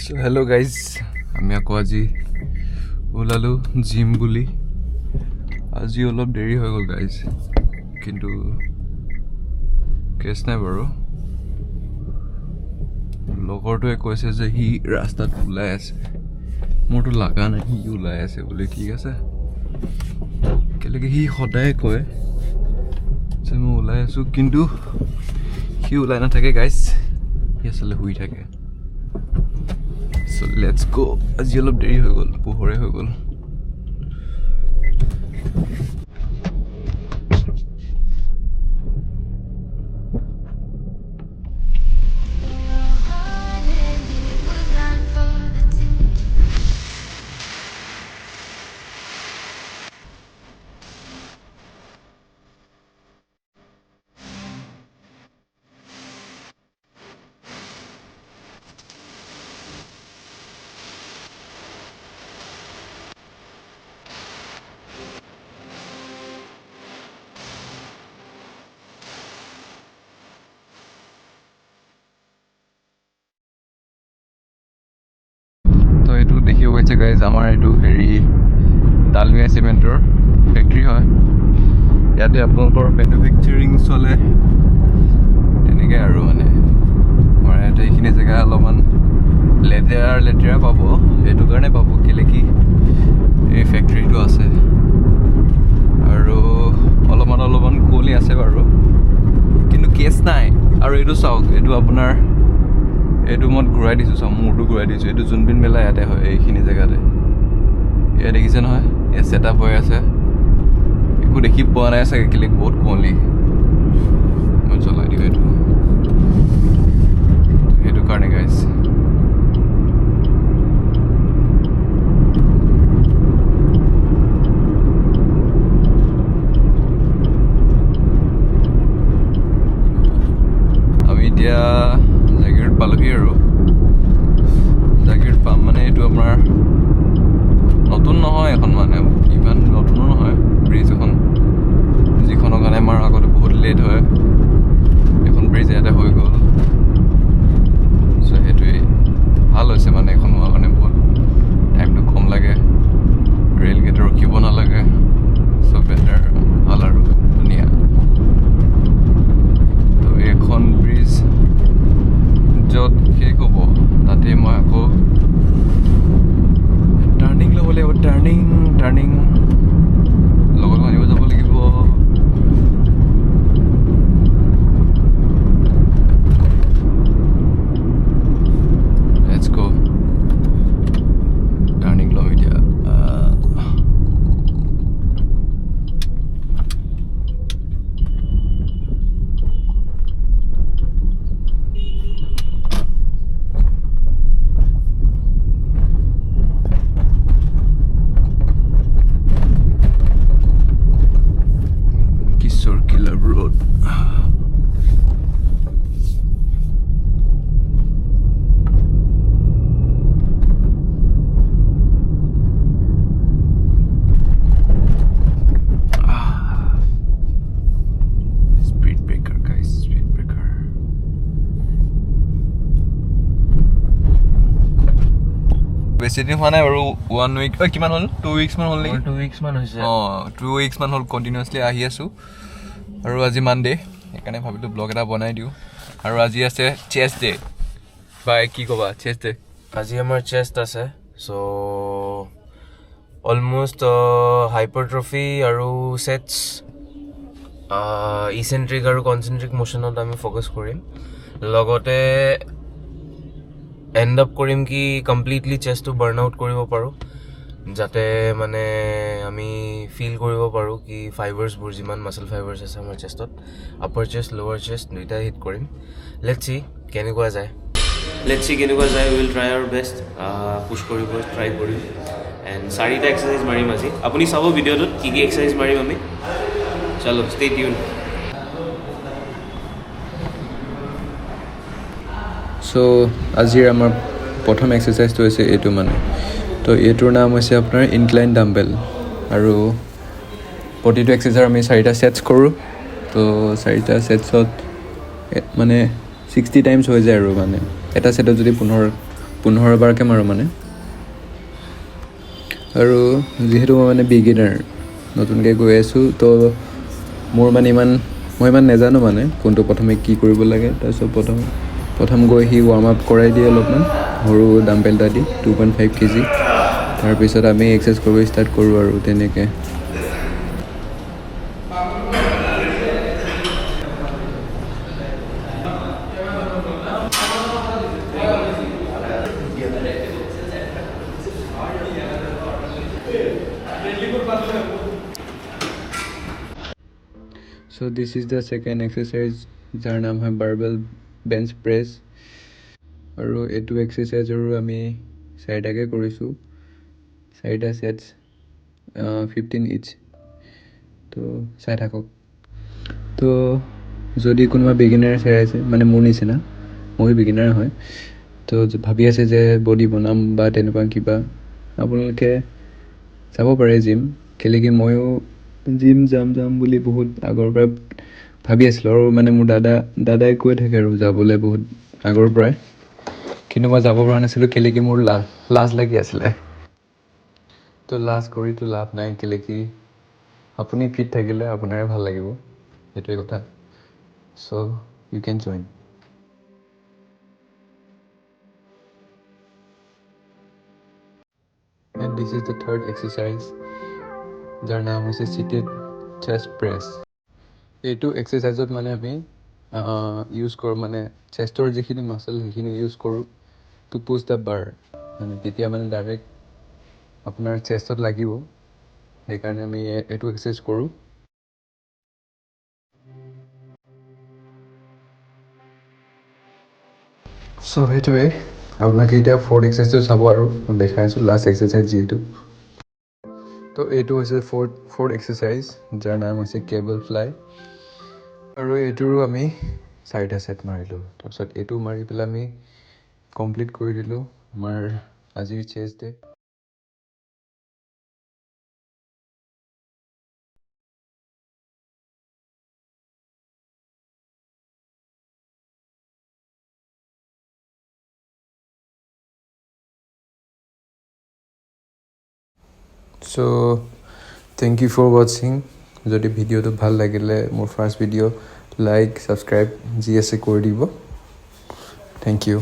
So hello guys, আমি আকৌ আজি ওলালো জিম বুলি। আজি অলপ দেৰি হৈ গ'ল গাইজ, কিন্তু কেছ নাই বাৰু। লগৰটোৱে কৈছে যে সি ৰাস্তাত ওলাই আছে, মোৰতো লগা নাই সি ওলাই আছে বুলি। ঠিক আছে, কেলেকি সি সদায় কয় যে মই ওলাই আছোঁ, কিন্তু সি ওলাই নাথাকে গাইজ, সি আচলতে শুই থাকে। So let's go. আজি অলপ দেৰি হৈ গ'ল, পোহৰে হৈ গ'ল। তো এইটো দেখিব পাইছে গাইজ, আমাৰ এইটো হেৰি ডালমিয়া চিমেণ্টৰ ফেক্টৰী হয়। ইয়াতে আপোনালোকৰ মেনুফেকচাৰিং চলে, তেনেকৈ আৰু মানে আমাৰ ইয়াতে এইখিনি জেগা অলপমান লেতেৰা পাব। সেইটো কাৰণে পাব কেলেকি এই ফেক্টৰীটো আছে, আৰু অলপমান কুঁৱলী আছে বাৰু, কিন্তু কেছ নাই। আৰু এইটো চাওক, এইটো আপোনাৰ এইটো মই ঘূৰাই দিছোঁ, চাওক মূৰটো ঘূৰাই দিছোঁ। এইটো জোনবিল মেলা ইয়াতে হয়, এইখিনি জেগাতে। ইয়াত দেখিছে নহয়, ইয়াত ছেট আপ হৈ আছে, একো দেখি পোৱা নাই চাগে কেলে বহুত কুঁৱলী। মই জ্বলাই দিওঁ এইটো, সেইটো কাৰণে গাইজ। আমি এতিয়া জাগিৰোড পালোহি, আৰু জাগিৰোড পাম মানে এইটো আপোনাৰ নতুন নহয় এখন, মানে ইমান নতুনো নহয় ব্ৰিজ এখন, যিখনৰ কাৰণে আমাৰ আগতে বহুত লেট হয়। এখন ব্ৰিজ ইয়াতে হৈ গ'ল, চ' সেইটোৱেই ভাল হৈছে মানে এখন হোৱাৰ কাৰণে। বহুত টাইমটো কম লাগে, ৰেল গেটত ৰখিব নালাগে, চ' বেটাৰ, ভাল আৰু ধুনীয়া। তো এইখন ব্ৰিজ য'ত শেষ হ'ব তাতে মই আকৌ টাৰ্ণিং ল'ব লাগিব। টাৰ্ণিং লগত মানিব যাব লাগিব। লেটছ গ', টাৰ্ণিং ল'ম এতিয়া। Circular road. Speed breaker guys, speed breaker. বেছি দিন হোৱা নাই বাৰু, 1 week কিমান হ'ল, 2 weeks মান হ'ল নেকি? 2 weeks মান হৈছে। 2 weeks মান হ'ল কণ্টিনিউৱাছলি আহি আছোঁ। আৰু আজি মানডে, সেইকাৰণে ভাবিলোঁ ব্লগ এটা বনাই দিওঁ। আৰু আজি আছে চেষ্ট ডে। বাই কি ক'বা, চেষ্ট ডে? আজি আমাৰ চেষ্ট আছে, চ' অলমষ্ট হাইপাৰট্ৰফি আৰু ছেটছ, ইচেণ্ট্ৰিক আৰু কনচেণ্ট্ৰিক মোশ্যনত আমি ফ'কাছ কৰিম। লগতে এণ্ড আপ কৰিম কি কমপ্লিটলি চেষ্টটো বাৰ্ণ আউট কৰিব পাৰোঁ, যাতে মানে আমি ফিল কৰিব পাৰোঁ কি ফাইবাৰ্ছবোৰ, যিমান মাছল ফাইবাৰ্ছ আছে আমাৰ চেষ্টত, আপাৰ চেষ্ট লৱাৰ চেষ্ট দুইটাই হিট কৰিম। লেটছ চি কেনেকুৱা যায়, উইল ট্ৰাই আৱাৰ বেষ্ট। পুছ কৰিব ট্ৰাই কৰিম, এণ্ড 4টা এক্সাৰচাইজ মাৰিম আজি। আপুনি চাব ভিডিঅ'টোত কি এক্সাৰচাইজ মাৰিম আমি। চলো ষ্টে টিউন। চ' আজিৰ আমাৰ প্ৰথম এক্সাৰচাইজটো হৈছে এইটো মানে, তো এইটোৰ নাম হৈছে আপোনাৰ ইনক্লাইন ডাম্বেল। আৰু প্ৰতিটো এক্সাৰচাইজৰ আমি 4টা ছেটছ কৰোঁ। তো 4টা ছেটছত মানে 60 টাইমছ হৈ যায় আৰু মানে এটা ছেটত যদি 15বাৰকৈ মাৰোঁ মানে। আৰু যিহেতু মই মানে বিগিনাৰ, নতুনকৈ গৈ আছোঁ, তো মোৰ মানে মই ইমান নাজানো মানে কোনটো প্ৰথমে কি কৰিব লাগে। তাৰপিছত প্ৰথম গৈ সি ৱাৰ্ম আপ কৰাই দিয়ে অলপমান সৰু ডাম্বেল এটা দি 2.5 kg। তাৰপিছত আমি এক্সাৰচাইজ কৰিব ষ্টাৰ্ট কৰোঁ আৰু তেনেকৈ। So this is the second exercise, যাৰ নাম হয় বাৰবেল বেঞ্চ প্ৰেছ। আৰু এইটো এক্সাৰচাইজৰো আমি 4টাকৈ কৰিছোঁ, 4টা ছেটছ, 15 ইচ। তো চাই থাকক। তো যদি কোনোবা বিগিনাৰ আছে মানে মোৰ নিচিনা, ময়ো বিগিনাৰ হয়, তো ভাবি আছে যে বডি বনাম বা তেনেকুৱা কিবা, আপোনালোকে যাব পাৰে জিম। কেলেকি ময়ো জিম যাম বুলি বহুত আগৰ পৰা ভাবি আছিলোঁ, আৰু মানে মোৰ দাদাই কৈ থাকে আৰু যাবলৈ বহুত আগৰ পৰাই, কিন্তু মই যাব পৰা নাছিলোঁ কেলেকি মোৰ লাজ লাগি আছিলে। তো লাজ কৰিতো লাভ নাই, কেলেকি আপুনি ফিট থাকিলে আপোনাৰে ভাল লাগিব, সেইটোৱে কথা। So' you can join. And this is the third exercise, যাৰ নাম হৈছে ছিটেড চেষ্ট প্ৰেছ। এইটো এক্সাৰচাইজত মানে আমি ইউজ কৰোঁ মানে চেষ্টৰ যিখিনি মাচল সেইখিনি ইউজ কৰোঁ টু পুছ দ্য বাৰ, মানে তেতিয়া মানে ডাইৰেক্ট আপোনাৰ চেষ্টত লাগিব, সেইকাৰণে আমি এইটো এক্সাৰচাইজ কৰোঁ। চ' সেইটোৱে আপোনালোকে এতিয়া 4th এক্সাৰচাইজটো চাব, আৰু দেখাই আছোঁ লাষ্ট এক্সাৰচাইজ যিহেতু। তো এইটো হৈছে ফ'ৰ্থ এক্সাৰচাইজ, যাৰ নাম হৈছে কেবল ফ্লাই। আৰু এইটোৰো আমি 4টা ছেট মাৰিলোঁ। তাৰপিছত এইটো মাৰি পেলাই আমি কমপ্লিট কৰি দিলোঁ আমাৰ আজিৰ chest day. So' thank you for ৱাচিং। যদি ভিডিঅ'টো ভাল লাগিলে, মোৰ ফাৰ্ষ্ট ভিডিঅ', লাইক ছাবস্ক্ৰাইব যি আছে কৰি দিব। Thank U.